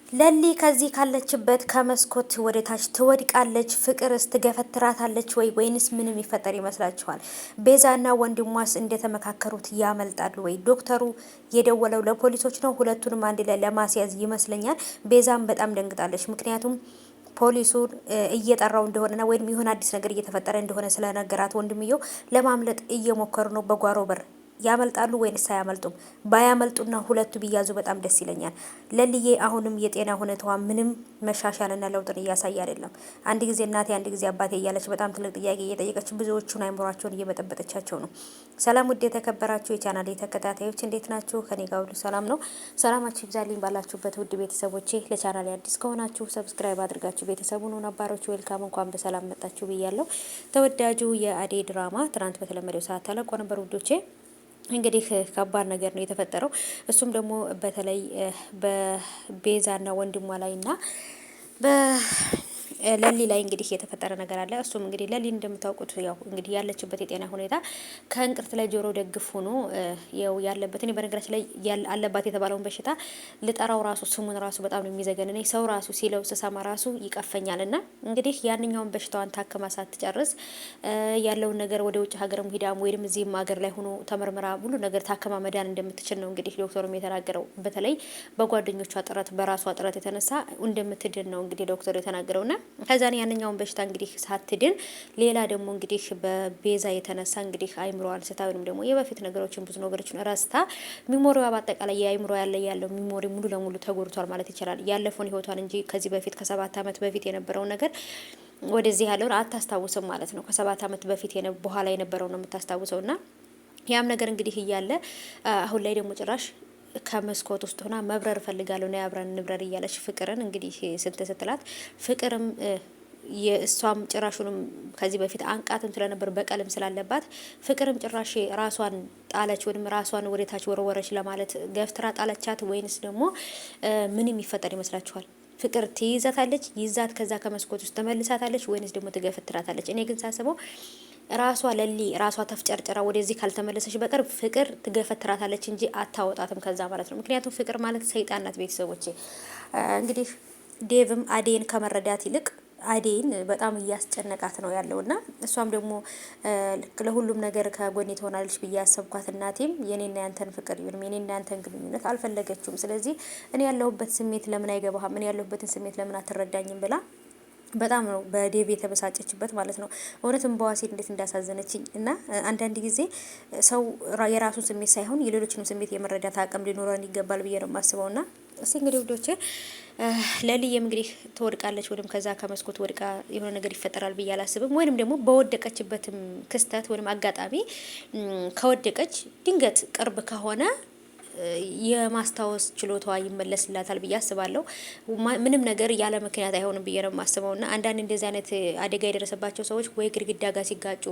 ለሊ ከዚህ ካለችበት ከመስኮት ወደታች ትወድቃለች። ፍቅርስ ትገፈትራታለች ወይንስ ምን የሚፈጠር ይመስላችኋል? ቤዛና ወንድሟስ እንደተመካከሩት ያመልጣሉ ወይ? ዶክተሩ የደወለው ለፖሊሶች ነው። ሁለቱንም አንድ ላይ ለማስያዝ ይመስለኛል። ቤዛም በጣም ደንግጣለች። ምክንያቱም ፖሊሱን እየጠራው እንደሆነና ወይም ይሁን አዲስ ነገር እየተፈጠረ እንደሆነ ስለነገራት ወንድምየው ለማምለጥ እየሞከሩ ነው በጓሮ በር። ያመልጣሉ ወይንስ አያመልጡም? ባያመልጡና ሁለቱ ቢያዙ በጣም ደስ ይለኛል። ለልዬ አሁንም የጤና ሁኔታዋ ምንም መሻሻልና ለውጥን እያሳየ አይደለም። አንድ ጊዜ እናቴ፣ አንድ ጊዜ አባቴ እያለች በጣም ትልቅ ጥያቄ እየጠየቀች ብዙዎቹን አይምሯቸውን እየበጠበጠቻቸው ነው። ሰላም ውድ የተከበራችሁ የቻናል ተከታታዮች እንዴት ናችሁ? ከኔ ጋር ሁሉ ሰላም ነው። ሰላማችሁ ይብዛልኝ ባላችሁበት ውድ ቤተሰቦቼ። ለቻናል አዲስ ከሆናችሁ ሰብስክራይብ አድርጋችሁ ቤተሰቡን ነባሮች ዌልካም እንኳን በሰላም መጣችሁ ብያለሁ። ተወዳጁ የአደይ ድራማ ትናንት በተለመደው ሰዓት ተለቆ ነበር ውዶቼ። እንግዲህ ከባድ ነገር ነው የተፈጠረው። እሱም ደግሞ በተለይ በቤዛና ወንድሟ ላይና ለሊ ላይ እንግዲህ የተፈጠረ ነገር አለ። እሱም እንግዲህ ለሊ እንደምታውቁት ያው እንግዲህ ያለችበት የጤና ሁኔታ ከእንቅርት ላይ ጆሮ ደግፍ ሆኖ ያው ያለበት እኔ በነገራችን ላይ አለባት የተባለውን በሽታ ልጠራው ራሱ ስሙን ራሱ በጣም ነው የሚዘገን። እኔ ሰው ራሱ ሲለው ስሰማ ራሱ ይቀፈኛል። እና እንግዲህ ያንኛውን በሽታዋን ታከማ ሳትጨርስ ያለውን ነገር ወደ ውጭ ሀገርም ሄዳም ወይም እዚህም ሀገር ላይ ሆኖ ተመርምራ ሁሉ ነገር ታከማ መዳን እንደምትችል ነው እንግዲህ ዶክተሩም የተናገረው። በተለይ በጓደኞቿ ጥረት በራሷ ጥረት የተነሳ እንደምትድን ነው እንግዲህ ዶክተሩ የተናገረውና ከዛን ያንኛውን በሽታ እንግዲህ ሳትድን ሌላ ደግሞ እንግዲህ በቤዛ የተነሳ እንግዲህ አይምሮዋን ስታ ወይም ደግሞ የበፊት ነገሮችን ብዙ ነገሮችን ረስታ ሚሞሪዋ በአጠቃላይ የአይምሮ ያለው ሚሞሪ ሙሉ ለሙሉ ተጎድቷል ማለት ይችላል። ያለፈውን ህይወቷን እንጂ ከዚህ በፊት ከ7 ዓመት በፊት የነበረውን ነገር ወደዚህ ያለውን አታስታውስም ማለት ነው። ከ7 ዓመት በፊት በኋላ የነበረው ነው የምታስታውሰውና ያም ነገር እንግዲህ እያለ አሁን ላይ ደግሞ ጭራሽ ከመስኮት ውስጥ ሆና መብረር ፈልጋለሁ ነው አብረን ንብረር እያለች ፍቅርን እንግዲህ ስንት ስትላት ፍቅርም የእሷም ጭራሹንም ከዚህ በፊት አንቃትም ስለነበር በቀልም ስላለባት ፍቅርም ጭራሽ ራሷን ጣለች ወይም ራሷን ወደታች ወረወረች ለማለት ገፍትራ ጣለቻት ወይንስ ደግሞ ምን የሚፈጠር ይመስላችኋል? ፍቅር ትይዛታለች፣ ይዛት ከዛ ከመስኮት ውስጥ ተመልሳታለች ወይንስ ደግሞ ትገፈትራታለች? እኔ ግን ሳስበው ራሷ ለሊ ራሷ ተፍጨርጭራ ወደዚህ ካልተመለሰች በቀር ፍቅር ትገፈትራታለች እንጂ አታወጣትም ከዛ ማለት ነው። ምክንያቱም ፍቅር ማለት ሰይጣን ናት። ቤተሰቦቼ እንግዲህ ዴቭም አዴን ከመረዳት ይልቅ አዴን በጣም እያስጨነቃት ነው ያለውና እሷም ደግሞ ለሁሉም ነገር ከጎኔ ትሆናለች ብዬ ያሰብኳት እናቴም የኔና ያንተን ፍቅር ይሁን የኔና ያንተን ግንኙነት አልፈለገችውም። ስለዚህ እኔ ያለሁበት ስሜት ለምን አይገባህም? እኔ ያለሁበትን ስሜት ለምን አትረዳኝም ብላ በጣም ነው በዴቭ የተበሳጨችበት ማለት ነው። እውነትም በዋሴት እንዴት እንዳሳዘነችኝ እና አንዳንድ ጊዜ ሰው የራሱን ስሜት ሳይሆን የሌሎችንም ስሜት የመረዳት አቅም ሊኖረን ይገባል ብዬ ነው የማስበው። ና እስቲ እንግዲህ ውዶቼ ለልየም እንግዲህ ትወድቃለች ወይም ከዛ ከመስኮት ወድቃ የሆነ ነገር ይፈጠራል ብዬ አላስብም። ወይንም ደግሞ በወደቀችበትም ክስተት ወይም አጋጣሚ ከወደቀች ድንገት ቅርብ ከሆነ የማስታወስ ችሎታዋ ይመለስላታል ብዬ አስባለሁ። ምንም ነገር ያለ ምክንያት አይሆንም ብዬ ነው የማስበው። እና አንዳንድ እንደዚህ አይነት አደጋ የደረሰባቸው ሰዎች ወይ ግድግዳ ጋር ሲጋጩ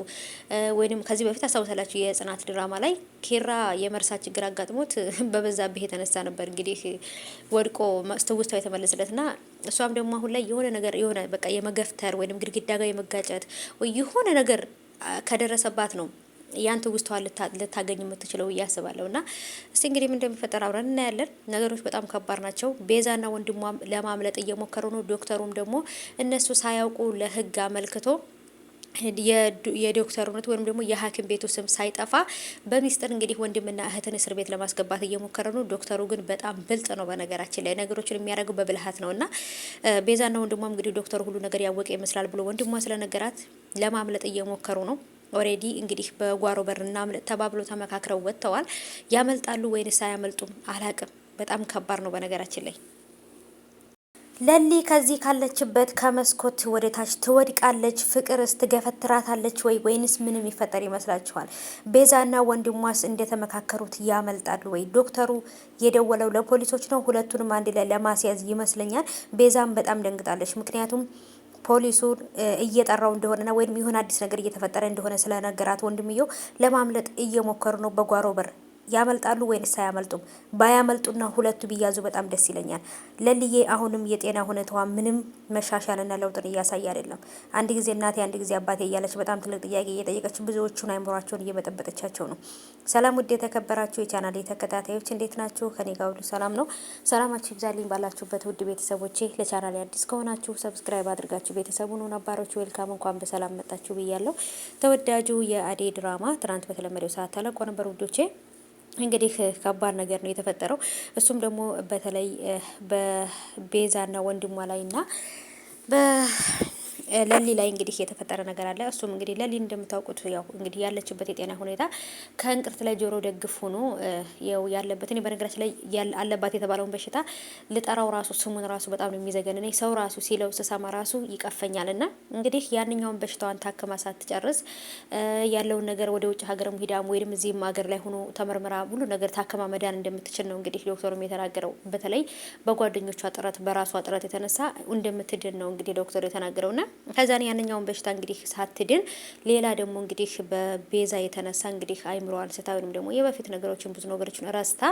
ወይም ከዚህ በፊት አስታውሳላችሁ የጽናት ድራማ ላይ ኪራ የመርሳት ችግር አጋጥሞት በበዛብህ የተነሳ ነበር እንግዲህ ወድቆ ትውስታው የተመለሰለት እና እሷም ደግሞ አሁን ላይ የሆነ ነገር የሆነ በቃ የመገፍተር ወይም ግድግዳ ጋር የመጋጨት ወይ የሆነ ነገር ከደረሰባት ነው ያንተ ውስጧን ልታገኝ የምትችለው እያስባለሁ። እና እስቲ እንግዲህ ምን እንደሚፈጠር አብረን እናያለን። ነገሮች በጣም ከባድ ናቸው። ቤዛና ወንድሟም ለማምለጥ እየሞከሩ ነው። ዶክተሩም ደግሞ እነሱ ሳያውቁ ለህግ አመልክቶ የዶክተሩነት ወይም ደግሞ የሐኪም ቤቱ ስም ሳይጠፋ በሚስጥር እንግዲህ ወንድምና እህትን እስር ቤት ለማስገባት እየሞከረ ነው። ዶክተሩ ግን በጣም ብልጥ ነው። በነገራችን ላይ ነገሮችን የሚያደርገው በብልሃት ነው። እና ቤዛና ወንድሟም እንግዲህ ዶክተሩ ሁሉ ነገር ያወቀ ይመስላል ብሎ ወንድሟ ስለነገራት ለማምለጥ እየሞከሩ ነው። ኦሬዲ እንግዲህ በጓሮ በር እናምልጥ ተባብሎ ተመካክረው ወጥተዋል። ያመልጣሉ ወይንስ አያመልጡም አላቅም። በጣም ከባድ ነው በነገራችን ላይ። ለሊ ከዚህ ካለችበት ከመስኮት ወደታች ትወድቃለች። ፍቅርስ ትገፈትራታለች ወይንስ ምን የሚፈጠር ይመስላችኋል? ቤዛና ወንድሟስ እንደተመካከሩት ያመልጣሉ ወይ? ዶክተሩ የደወለው ለፖሊሶች ነው። ሁለቱንም አንድ ላይ ለማስያዝ ይመስለኛል። ቤዛም በጣም ደንግጣለች። ምክንያቱም ፖሊሱን እየጠራው እንደሆነና ወይም ይሁን አዲስ ነገር እየተፈጠረ እንደሆነ ስለነገራት ወንድምየው ለማምለጥ እየሞከሩ ነው በጓሮ በር። ያመልጣሉ ወይንስ አያመልጡም? ባያመልጡና ሁለቱ ቢያዙ በጣም ደስ ይለኛል። ለልዬ አሁንም የጤና ሁኔታዋ ምንም መሻሻልና ለውጥን እያሳየ አይደለም። አንድ ጊዜ እናቴ፣ አንድ ጊዜ አባቴ እያለች በጣም ትልቅ ጥያቄ እየጠየቀች ብዙዎቹን አይምሯቸውን እየበጠበጠቻቸው ነው። ሰላም ውድ የተከበራችሁ የቻናል ተከታታዮች እንዴት ናችሁ? ከኔ ጋር ሁሉ ሰላም ነው። ሰላማችሁ ይብዛልኝ ባላችሁበት ውድ ቤተሰቦቼ። ለቻናል አዲስ ከሆናችሁ ሰብስክራይብ አድርጋችሁ ቤተሰቡን ነባሮች ዌልካም፣ እንኳን በሰላም መጣችሁ ብያለሁ። ተወዳጁ የአደይ ድራማ ትናንት በተለመደው ሰዓት ተለቆ ነበር ውዶቼ። እንግዲህ ከባድ ነገር ነው የተፈጠረው። እሱም ደግሞ በተለይ በቤዛና ወንድሟ ላይና ለሊ ላይ እንግዲህ የተፈጠረ ነገር አለ። እሱም እንግዲህ ለሊ እንደምታውቁት ያው እንግዲህ ያለችበት የጤና ሁኔታ ከእንቅርት ላይ ጆሮ ደግፍ ሆኖ ያው ያለበት እኔ በነገራችን ላይ አለባት የተባለውን በሽታ ልጠራው ራሱ ስሙን ራሱ በጣም ነው የሚዘገን። እኔ ሰው ራሱ ሲለው ስሰማ ራሱ ይቀፈኛል። እና እንግዲህ ያንኛውን በሽታዋን ታከማ ሳትጨርስ ያለውን ነገር ወደ ውጭ ሀገርም ሂዳም ወይም እዚህም ሀገር ላይ ሆኖ ተመርምራ ሁሉ ነገር ታከማ መዳን እንደምትችል ነው እንግዲህ ዶክተሩም የተናገረው። በተለይ በጓደኞቿ ጥረት በራሷ ጥረት የተነሳ እንደምትድን ነው እንግዲህ ዶክተሩ የተናገረውና ከዛን ያንኛውን በሽታ እንግዲህ ሳትድን ሌላ ደግሞ እንግዲህ በቤዛ የተነሳ እንግዲህ አይምሮዋን ስታ ወይም ደግሞ የበፊት ነገሮችን ብዙ ነገሮችን ረስታ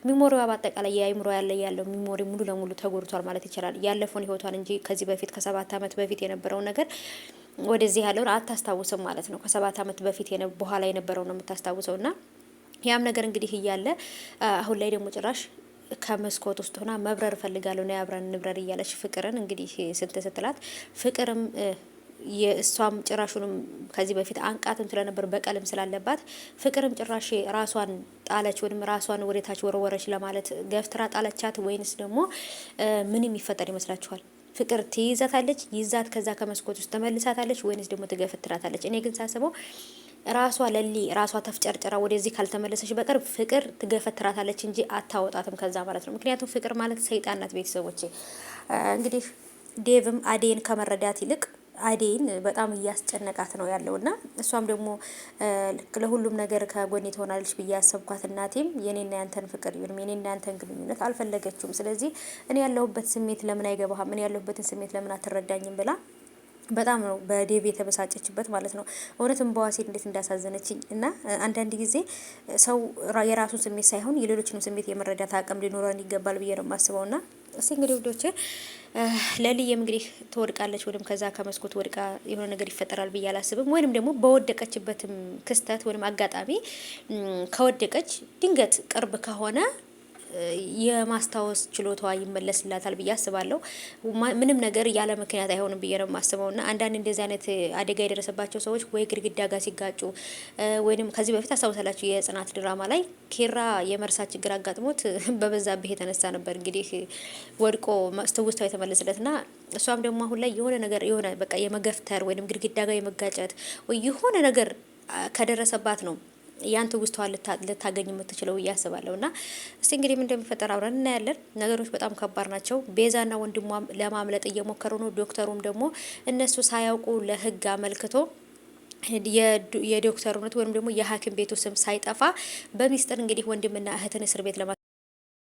ሚሞሪዋ በአጠቃላይ የአይምሮ ያለው ሚሞሪ ሙሉ ለሙሉ ተጎድቷል ማለት ይችላል። ያለፈውን ህይወቷን እንጂ ከዚህ በፊት ከ7 ዓመት በፊት የነበረውን ነገር ወደዚህ ያለውን አታስታውስም ማለት ነው። ከ7 ዓመት በፊት በኋላ የነበረው ነው የምታስታውሰው። እና ያም ነገር እንግዲህ እያለ አሁን ላይ ደግሞ ጭራሽ ከመስኮት ውስጥ ሆና መብረር እፈልጋለሁ ነው አብረን ንብረር እያለች ፍቅርን እንግዲህ ስንት ስትላት ፍቅርም የእሷም ጭራሹንም ከዚህ በፊት አንቃትም ስለነበር በቀልም ስላለባት ፍቅርም ጭራሽ ራሷን ጣለች ወይም ራሷን ወደታች ወረወረች ለማለት ገፍትራ ጣለቻት ወይንስ ደግሞ ምን የሚፈጠር ይመስላችኋል? ፍቅር ትይዛታለች፣ ይዛት ከዛ ከመስኮት ውስጥ ተመልሳታለች ወይንስ ደግሞ ትገፍትራታለች? እኔ ግን ሳስበው ራሷ ለሊ ራሷ ተፍጨርጭራ ወደዚህ ካልተመለሰች በቀር ፍቅር ትገፈትራታለች እንጂ አታወጣትም ከዛ ማለት ነው። ምክንያቱም ፍቅር ማለት ሰይጣን ናት። ቤተሰቦቼ እንግዲህ ዴቭም አዴን ከመረዳት ይልቅ አዴን በጣም እያስጨነቃት ነው ያለውና እሷም ደግሞ ለሁሉም ነገር ከጎኔ ትሆናለች ብዬ ያሰብኳት እናቴም የኔና ያንተን ፍቅር ይሁን የኔና ያንተን ግንኙነት አልፈለገችውም። ስለዚህ እኔ ያለሁበት ስሜት ለምን አይገባህም? እኔ ያለሁበትን ስሜት ለምን አትረዳኝም ብላ በጣም ነው በዴቭ የተበሳጨችበት ማለት ነው። እውነትም በዋሴት እንዴት እንዳሳዘነችኝ እና አንዳንድ ጊዜ ሰው የራሱን ስሜት ሳይሆን የሌሎችንም ስሜት የመረዳት አቅም ሊኖረን ይገባል ብዬ ነው የማስበው። ና እስቲ እንግዲህ ውዶቼ ለልየም እንግዲህ ትወድቃለች ወይም ከዛ ከመስኮት ወድቃ የሆነ ነገር ይፈጠራል ብዬ አላስብም። ወይንም ደግሞ በወደቀችበትም ክስተት ወይም አጋጣሚ ከወደቀች ድንገት ቅርብ ከሆነ የማስታወስ ችሎታዋ ይመለስላታል ብዬ አስባለሁ። ምንም ነገር ያለ ምክንያት አይሆንም ብዬ ነው የማስበው። እና አንዳንድ እንደዚህ አይነት አደጋ የደረሰባቸው ሰዎች ወይ ግድግዳ ጋር ሲጋጩ ወይም ከዚህ በፊት አስታውሳላችሁ የጽናት ድራማ ላይ ኪራ የመርሳት ችግር አጋጥሞት በበዛብህ የተነሳ ነበር እንግዲህ ወድቆ ትውስታው የተመለሰለት እና እሷም ደግሞ አሁን ላይ የሆነ ነገር የሆነ በቃ የመገፍተር ወይም ግድግዳ ጋር የመጋጨት ወይ የሆነ ነገር ከደረሰባት ነው ያን ትውስታዋን ልታገኝ የምትችለው እያስባለሁ። እና እስቲ እንግዲህ ምን እንደሚፈጠር አብረን እናያለን። ነገሮች በጣም ከባድ ናቸው። ቤዛና ወንድሟም ለማምለጥ እየሞከሩ ነው። ዶክተሩም ደግሞ እነሱ ሳያውቁ ለህግ አመልክቶ የዶክተሩነት ወይም ደግሞ የሐኪም ቤቱ ስም ሳይጠፋ በሚስጥር እንግዲህ ወንድምና እህትን እስር ቤት